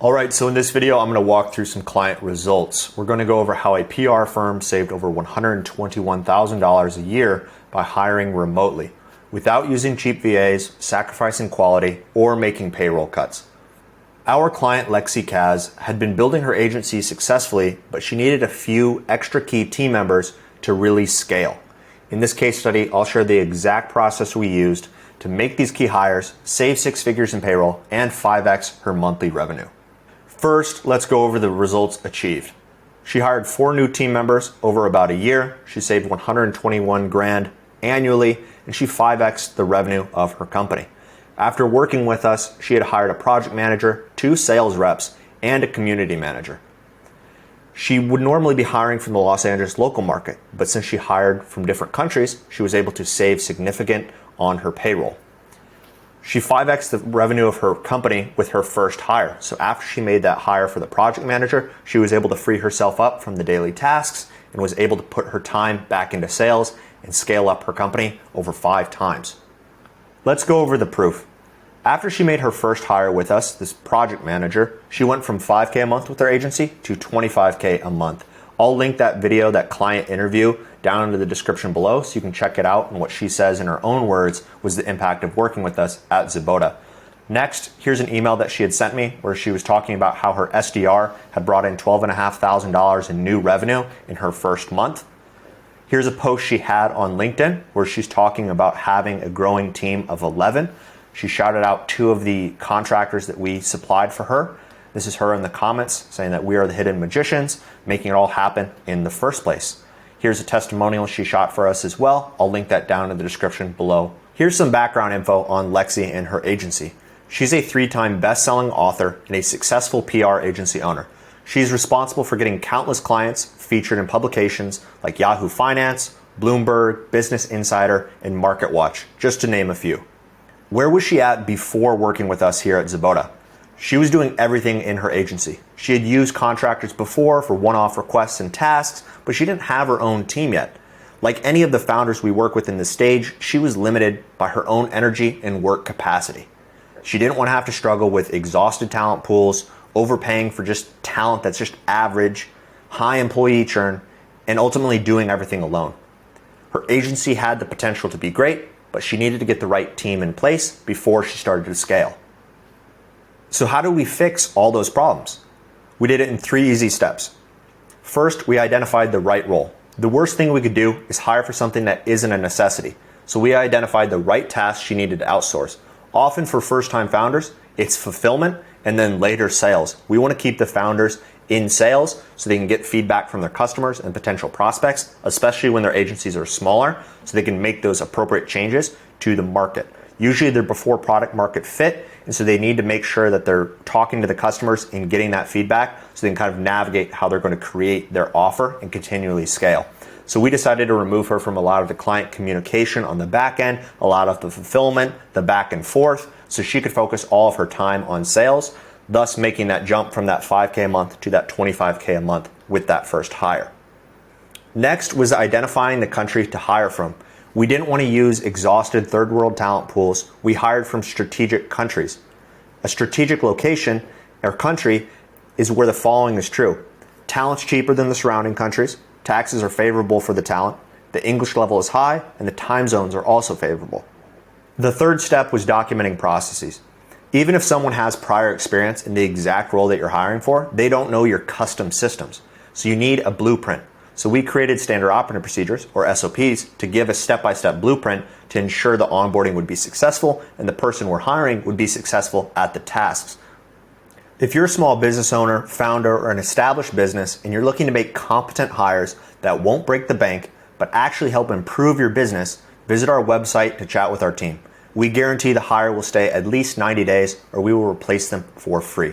All right, so in this video, I'm going to walk through some client results. We're going to go over how a PR firm saved over $121,000 a year by hiring remotely without using cheap VAs, sacrificing quality, or making payroll cuts. Our client, Lexi Kaz, had been building her agency successfully, but she needed a few extra key team members to really scale. In this case study, I'll share the exact process we used to make these key hires, save 6 figures in payroll, and 5x her monthly revenue. First, let's go over the results achieved. She hired 4 new team members over about a year. She saved 121 grand annually, and she 5x'd the revenue of her company. After working with us, she had hired a project manager, 2 sales reps, and a community manager. She would normally be hiring from the Los Angeles local market, but since she hired from different countries, she was able to save significant on her payroll. She 5x'd the revenue of her company with her first hire. So after she made that hire for the project manager, she was able to free herself up from the daily tasks and was able to put her time back into sales and scale up her company over 5 times. Let's go over the proof. After she made her first hire with us, this project manager, she went from $5K a month with her agency to $25K a month. I'll link that video, that client interview, down into the description below so you can check it out, and what she says in her own words was the impact of working with us at Zabota. Next, here's an email that she had sent me where she was talking about how her SDR had brought in $12,500 in new revenue in her first month. Here's a post she had on LinkedIn where she's talking about having a growing team of 11. She shouted out 2 of the contractors that we supplied for her. This is her in the comments saying that we are the hidden magicians, making it all happen in the first place. Here's a testimonial she shot for us as well. I'll link that down in the description below. Here's some background info on Lexi and her agency. She's a 3-time best-selling author and a successful PR agency owner. She's responsible for getting countless clients featured in publications like Yahoo Finance, Bloomberg, Business Insider, and MarketWatch, just to name a few. Where was she at before working with us here at Zabota? She was doing everything in her agency. She had used contractors before for one-off requests and tasks, but she didn't have her own team yet. Like any of the founders we work with in this stage, she was limited by her own energy and work capacity. She didn't want to have to struggle with exhausted talent pools, overpaying for just talent that's just average, high employee churn, and ultimately doing everything alone. Her agency had the potential to be great, but she needed to get the right team in place before she started to scale. So how do we fix all those problems? We did it in 3 easy steps. First, we identified the right role. The worst thing we could do is hire for something that isn't a necessity. So we identified the right tasks she needed to outsource. Often for first-time founders, it's fulfillment and then later sales. We want to keep the founders in sales so they can get feedback from their customers and potential prospects, especially when their agencies are smaller, so they can make those appropriate changes to the market. Usually they're before product market fit, and so they need to make sure that they're talking to the customers and getting that feedback so they can kind of navigate how they're going to create their offer and continually scale. So we decided to remove her from a lot of the client communication on the back end, a lot of the fulfillment, the back and forth, so she could focus all of her time on sales, thus making that jump from that 5K a month to that 25K a month with that first hire. Next was identifying the country to hire from. We didn't want to use exhausted third world talent pools. We hired from strategic countries. A strategic location or country is where the following is true. Talent's cheaper than the surrounding countries. Taxes are favorable for the talent. The English level is high, and the time zones are also favorable. The third step was documenting processes. Even if someone has prior experience in the exact role that you're hiring for, they don't know your custom systems. So you need a blueprint. So we created standard operating procedures, or SOPs, to give a step-by-step blueprint to ensure the onboarding would be successful and the person we're hiring would be successful at the tasks. If you're a small business owner, founder, or an established business, and you're looking to make competent hires that won't break the bank, but actually help improve your business, visit our website to chat with our team. We guarantee the hire will stay at least 90 days, or we will replace them for free.